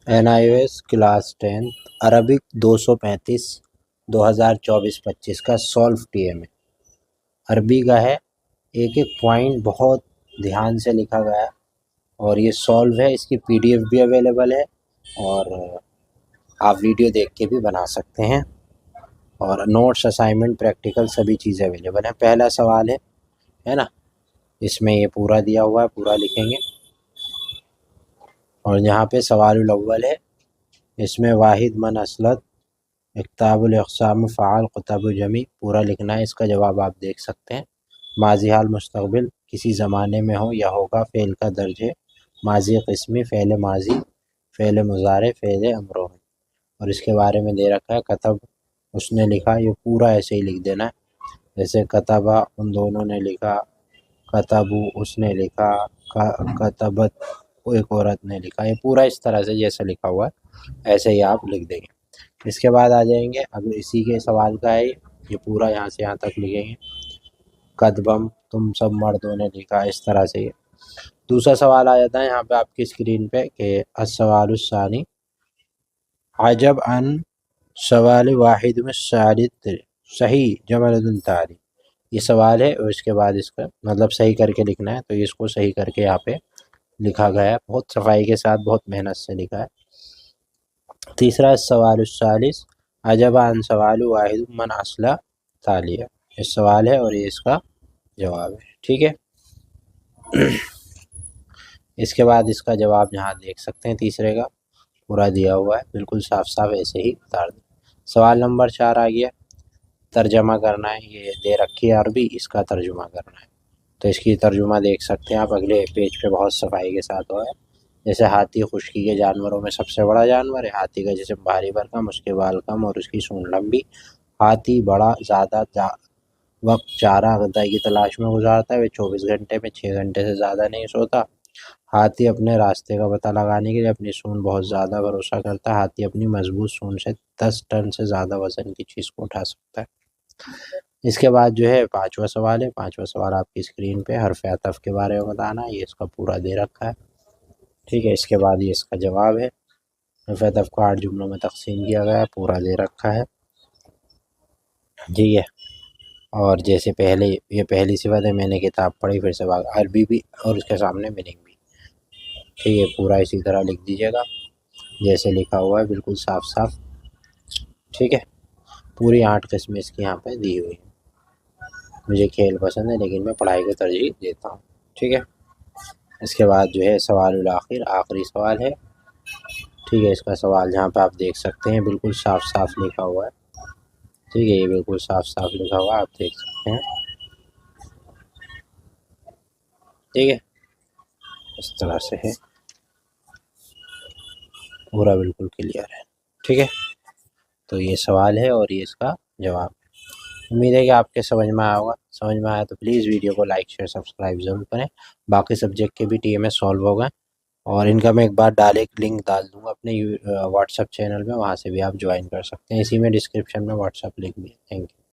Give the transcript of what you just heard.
NIOS class 10 Arabic 235 2024-25 کا solve TM ہے، عربی کا ہے، ایک ایک پوائنٹ بہت دھیان سے لکھا گیا ہے اور یہ سولو ہے، اس کی PDF بھی اویلیبل ہے اور آپ ویڈیو دیکھ کے بھی بنا سکتے ہیں، اور نوٹس، اسائنمنٹ، پریکٹیکل سبھی چیزیں اویلیبل ہیں۔ پہلا سوال ہے نا، اس میں یہ پورا دیا ہوا ہے، پورا لکھیں گے، اور یہاں پہ سوال الاول ہے، اس میں واحد من اصلت اکتاب الاقسام فعال قطب جمی پورا لکھنا ہے، اس کا جواب آپ دیکھ سکتے ہیں۔ ماضی حال مستقبل کسی زمانے میں ہو یا ہوگا، فعل کا درج ہے، ماضی قسمی، فعل ماضی، فعل مضارع، فعل امرو ہے، اور اس کے بارے میں دے رکھا ہے کتب اس نے لکھا، یہ پورا ایسے ہی لکھ دینا ہے، جیسے کتبہ ان دونوں نے لکھا، کتبو اس نے لکھا، کتبت ایک عورت نے لکھا، یہ پورا اس طرح سے جیسے لکھا ہوا ہے ایسے ہی آپ لکھ دیں گے۔ اس کے بعد آ جائیں گے، اگر اسی کے سوال کا ہے یہ پورا یہاں سے یہاں تک لکھیں گے، کتبم تم سب مردوں نے لکھا، اس طرح سے یہ دوسرا سوال آ جاتا ہے یہاں پہ آپ کی اسکرین پہ کہ السوال الثانی عجب ان سوال واحد میں صحیح جمل تاری، یہ سوال ہے اور اس کے بعد اس کا مطلب صحیح کر کے لکھنا ہے، تو اس کو صحیح کر کے یہاں پہ لکھا گیا ہے، بہت صفائی کے ساتھ، بہت محنت سے لکھا ہے۔ تیسرا سوال الثالث عجب عن سوال واحد من اصلہ تالیہ، یہ سوال ہے اور یہ اس کا جواب ہے، ٹھیک ہے۔ اس کے بعد اس کا جواب یہاں دیکھ سکتے ہیں، تیسرے کا پورا دیا ہوا ہے، بالکل صاف صاف ایسے ہی اتار دیں۔ سوال نمبر 4 آ گیا، ترجمہ کرنا ہے، یہ دے رکھی ہے عربی، اس کا ترجمہ کرنا ہے، تو اس کی ترجمہ دیکھ سکتے ہیں آپ اگلے پیج پہ، بہت صفائی کے ساتھ ہوا ہے۔ جیسے ہاتھی خشکی کے جانوروں میں سب سے بڑا جانور ہے، ہاتھی کا جسم بھاری بھرکم، اس کے بال کم اور اس کی سونڈ لمبی، ہاتھی بڑا زیادہ وقت چارہ غذائی کی تلاش میں گزارتا ہے، وہ 24 گھنٹے میں 6 گھنٹے سے زیادہ نہیں سوتا، ہاتھی اپنے راستے کا پتہ لگانے کے لیے اپنی سونڈ بہت زیادہ بھروسہ کرتا ہے، ہاتھی اپنی مضبوط سونڈ سے 10 ٹن سے زیادہ وزن کی چیز کو اٹھا سکتا ہے۔ اس کے بعد جو ہے 5واں سوال ہے، 5واں سوال آپ کی اسکرین پہ حرف عطف کے بارے میں بتانا ہے، یہ اس کا پورا دے رکھا ہے، ٹھیک ہے۔ اس کے بعد یہ اس کا جواب ہے، حرف عطف کو 8 جملوں میں تقسیم کیا گیا ہے، پورا دے رکھا ہے، ٹھیک ہے۔ اور جیسے پہلے یہ پہلی صفت ہے، میں نے کتاب پڑھی، پھر سے عربی بھی اور اس کے سامنے میننگ بھی، ٹھیک ہے، پورا اسی طرح لکھ دیجیے گا جیسے لکھا ہوا ہے، بالکل صاف صاف، ٹھیک ہے۔ پوری 8 قسمیں اس کی یہاں پہ دی ہوئی ہیں۔ مجھے کھیل پسند ہے لیکن میں پڑھائی کو ترجیح دیتا ہوں، ٹھیک ہے۔ اس کے بعد جو ہے سوال الاخر، آخری سوال ہے، ٹھیک ہے۔ اس کا سوال جہاں پہ آپ دیکھ سکتے ہیں بالکل صاف صاف لکھا ہوا ہے، ٹھیک ہے، یہ بالکل صاف صاف لکھا ہوا ہے، آپ دیکھ سکتے ہیں، ٹھیک ہے، اس طرح سے ہے، پورا بالکل کلیئر ہے، ٹھیک ہے۔ تو یہ سوال ہے اور یہ اس کا جواب ہے۔ امید ہے کہ آپ کے سمجھ میں آیا ہوگا، سمجھ میں آیا تو پلیز ویڈیو کو لائک شیئر سبسکرائب ضرور کریں۔ باقی سبجیکٹ کے بھی TMS سولو ہو گئے، اور ان کا میں ایک بار لنک ڈال دوں گا اپنے واٹس ایپ چینل میں، وہاں سے بھی آپ جوائن کر سکتے ہیں، اسی میں ڈسکرپشن میں واٹس ایپ لنک بھی ہے۔ Thank you.